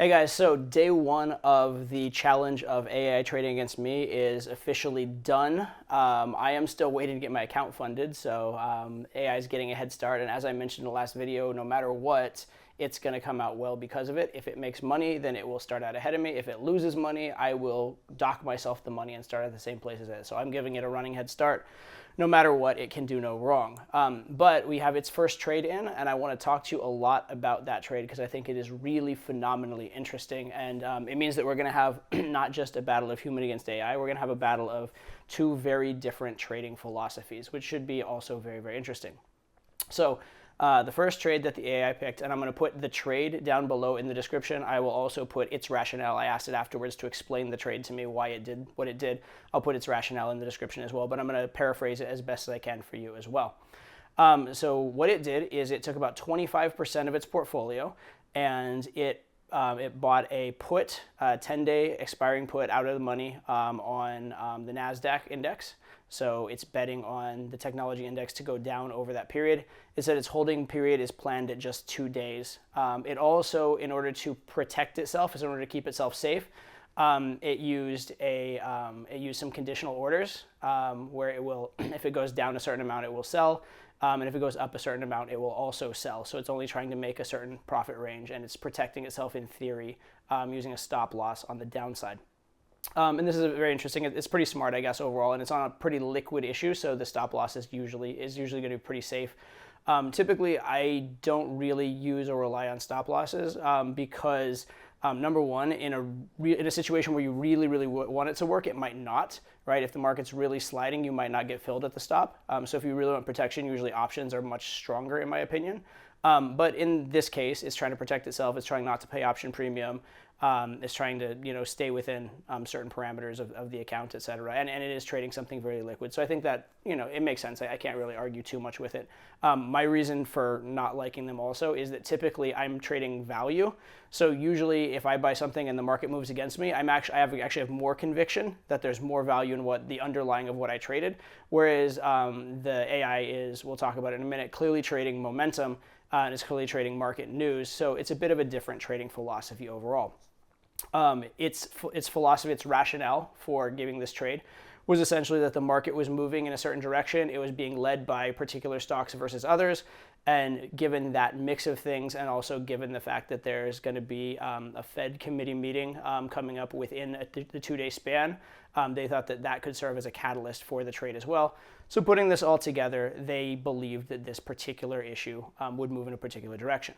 Hey guys, so day one of the challenge of AI trading against me is officially done. I am still waiting to get my account funded, so AI is getting a head start. And as I mentioned in the last video, no matter what, it's going to come out well because of it. If it makes money, then it will start out ahead of me. If it loses money, I will dock myself the money and start at the same place as it. So I'm giving it a running head start. No matter what, it can do no wrong. But we have its first trade in, and I want to talk to you a lot about that trade because I think it is really phenomenally interesting. And it means that we're going to have not just a battle of human against AI, we're going to have a battle of two very different trading philosophies, which should be also very, very interesting. So the first trade that the AI picked, and I'm going to put the trade down below in the description. I will also put its rationale. I asked it afterwards to explain the trade to me, why it did what it did. I'll put its rationale in the description as well, but I'm going to paraphrase it as best as I can for you as well. So what it did is it took about 25% of its portfolio, and it bought a put, 10-day expiring put out of the money on the NASDAQ index. So it's betting on the technology index to go down over that period. It said its holding period is planned at just 2 days. It also, in order to protect itself, in order to keep itself safe, it used some conditional orders where it will, if it goes down a certain amount, it will sell. And if it goes up a certain amount, it will also sell. So it's only trying to make a certain profit range, and it's protecting itself in theory using a stop loss on the downside. And this is very interesting. It's pretty smart, I guess, overall, and it's on a pretty liquid issue, so the stop loss is usually going to be pretty safe. Typically, I don't really use or rely on stop losses because number one, in a situation where you really, really want it to work, it might not, right? If the market's really sliding, you might not get filled at the stop. So if you really want protection, usually options are much stronger, in my opinion. But in this case, it's trying to protect itself. It's trying not to pay option premium. It's trying to stay within certain parameters of the account, et cetera. And it is trading something very liquid. So I think that it makes sense. I can't really argue too much with it. My reason for not liking them also is that typically I'm trading value. So usually if I buy something and the market moves against me, I actually have more conviction that there's more value in what the underlying of what I traded. Whereas the AI is, we'll talk about it in a minute, clearly trading momentum and it's clearly trading market news. So it's a bit of a different trading philosophy overall. Its philosophy, its rationale for giving this trade was essentially that the market was moving in a certain direction. It was being led by particular stocks versus others. And given that mix of things, and also given the fact that there's going to be a Fed committee meeting coming up within the 2-day span, they thought that that could serve as a catalyst for the trade as well. So putting this all together, they believed that this particular issue would move in a particular direction.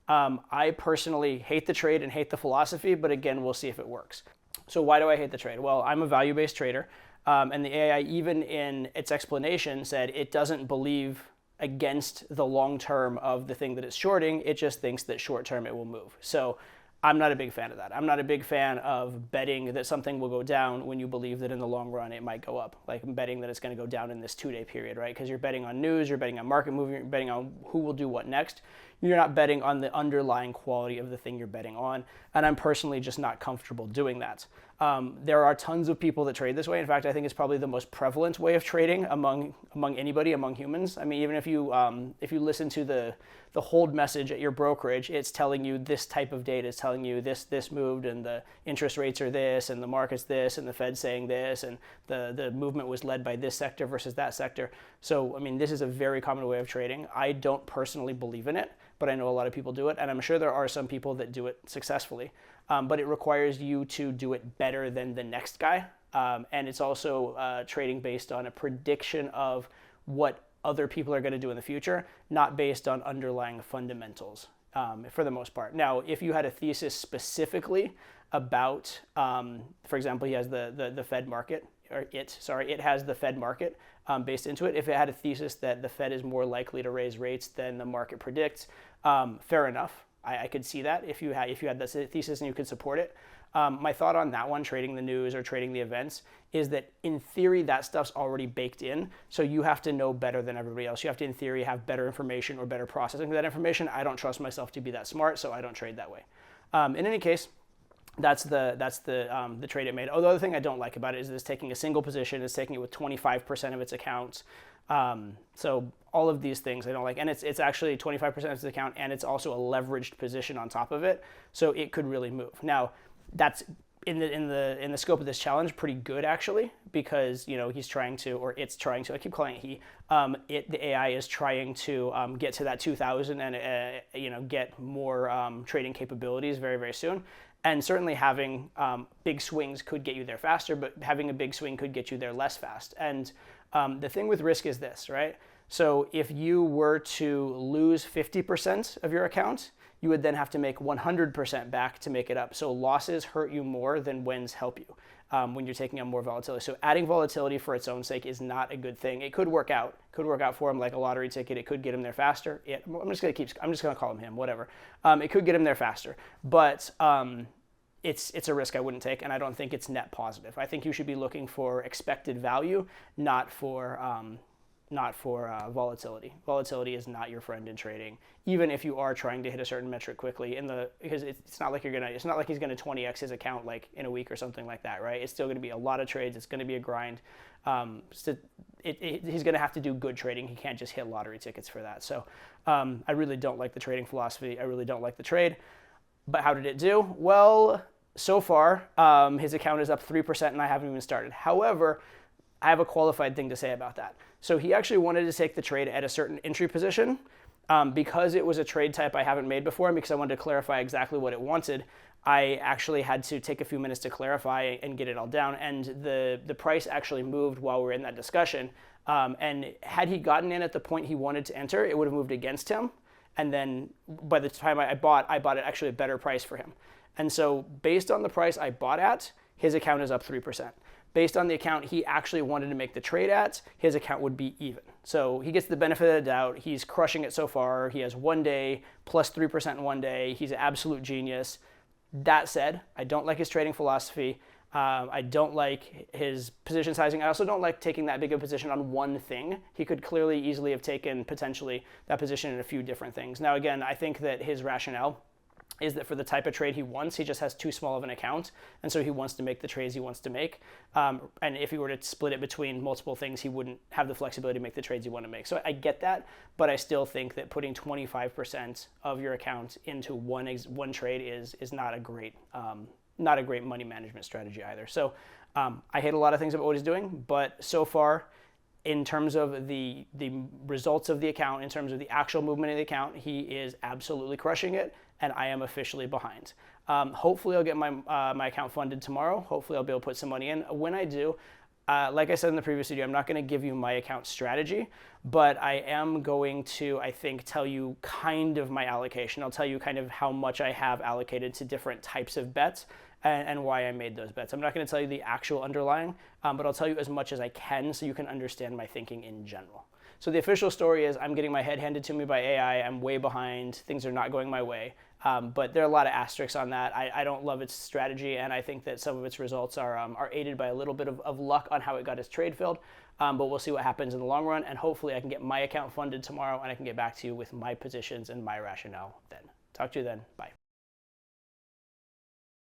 I personally hate the trade and hate the philosophy, but again, we'll see if it works. So why do I hate the trade? Well, I'm a value-based trader, and the AI, even in its explanation, said it doesn't believe against the long term of the thing that it's shorting. It just thinks that short term it will move. So I'm not a big fan of that. I'm not a big fan of betting that something will go down when you believe that in the long run it might go up. Like I'm betting that it's going to go down in this 2-day period, right? Because you're betting on news, you're betting on market movement, you're betting on who will do what next. You're not betting on the underlying quality of the thing you're betting on. And I'm personally just not comfortable doing that. There are tons of people that trade this way. In fact, I think it's probably the most prevalent way of trading among anybody, among humans. I mean, even if you listen to the hold message at your brokerage, it's telling you this type of data. It's telling you this moved, and the interest rates are this, and the market's this, and the Fed's saying this, and the movement was led by this sector versus that sector. So, I mean, this is a very common way of trading. I don't personally believe in it, but I know a lot of people do it, and I'm sure there are some people that do it successfully. But it requires you to do it better than the next guy. And it's also trading based on a prediction of what other people are going to do in the future, not based on underlying fundamentals for the most part. Now, if you had a thesis specifically about, for example, he has the Fed market, or it has the Fed market based into it. If it had a thesis that the Fed is more likely to raise rates than the market predicts, fair enough. I could see that if you had this thesis and you could support it. My thought on that one, trading the news or trading the events, is that in theory that stuff's already baked in. So you have to know better than everybody else. You have to, in theory, have better information or better processing of that information. I don't trust myself to be that smart, so I don't trade that way. In any case, that's the trade it made. Oh, the other thing I don't like about it is it's taking a single position, it's taking it with 25% of its accounts. So all of these things I don't like, and it's actually 25% of his account, and it's also a leveraged position on top of it, so it could really move. Now, that's in the scope of this challenge pretty good actually, because he's trying to, or it's trying to, I keep calling it he, the AI is trying to get to that 2000 and get more trading capabilities very, very soon. And certainly having big swings could get you there faster, but having a big swing could get you there less fast. And the thing with risk is this, right? So if you were to lose 50% of your account, you would then have to make 100% back to make it up. So losses hurt you more than wins help you when you're taking on more volatility. So adding volatility for its own sake is not a good thing. It could work out. Could work out for him like a lottery ticket. It could get him there faster. I'm just gonna call him him. Whatever. It could get him there faster, but it's a risk I wouldn't take, and I don't think it's net positive. I think you should be looking for expected value, not for volatility. Volatility is not your friend in trading, even if you are trying to hit a certain metric quickly. Because it's not like he's gonna 20x his account like in a week or something like that, right? It's still gonna be a lot of trades. It's gonna be a grind. He's gonna have to do good trading. He can't just hit lottery tickets for that. So I really don't like the trading philosophy. I really don't like the trade. But how did it do? Well, so far his account is up 3%, and I haven't even started. However, I have a qualified thing to say about that. So he actually wanted to take the trade at a certain entry position because it was a trade type I haven't made before, and because I wanted to clarify exactly what it wanted. I actually had to take a few minutes to clarify and get it all down, and the price actually moved while we were in that discussion. And had he gotten in at the point he wanted to enter, it would have moved against him. And then by the time I bought it actually a better price for him. And so based on the price I bought at, his account is up 3%. Based on the account he actually wanted to make the trade at, his account would be even. So he gets the benefit of the doubt. He's crushing it so far. He has 1 day plus 3% in 1 day. He's an absolute genius. That said, I don't like his trading philosophy. I don't like his position sizing. I also don't like taking that big of a position on one thing. He could clearly easily have taken potentially that position in a few different things. Now, again, I think that his rationale is that for the type of trade he wants, he just has too small of an account, and so he wants to make the trades he wants to make. And if he were to split it between multiple things, he wouldn't have the flexibility to make the trades you want to make. So I get that, but I still think that putting 25% of your account into one trade is not a great money management strategy either. So I hate a lot of things about what he's doing, but so far, in terms of the results of the account, in terms of the actual movement of the account, he is absolutely crushing it, and I am officially behind. Hopefully I'll get my account funded tomorrow. Hopefully I'll be able to put some money in. When I do, like I said in the previous video, I'm not going to give you my account strategy, but I am going to, I think, tell you kind of my allocation. I'll tell you kind of how much I have allocated to different types of bets and why I made those bets. I'm not going to tell you the actual underlying, but I'll tell you as much as I can so you can understand my thinking in general. So the official story is I'm getting my head handed to me by AI. I'm way behind. Things are not going my way. But there are a lot of asterisks on that. I don't love its strategy, and I think that some of its results are aided by a little bit of luck on how it got its trade filled. But we'll see what happens in the long run, and hopefully I can get my account funded tomorrow, and I can get back to you with my positions and my rationale then. Talk to you then. Bye.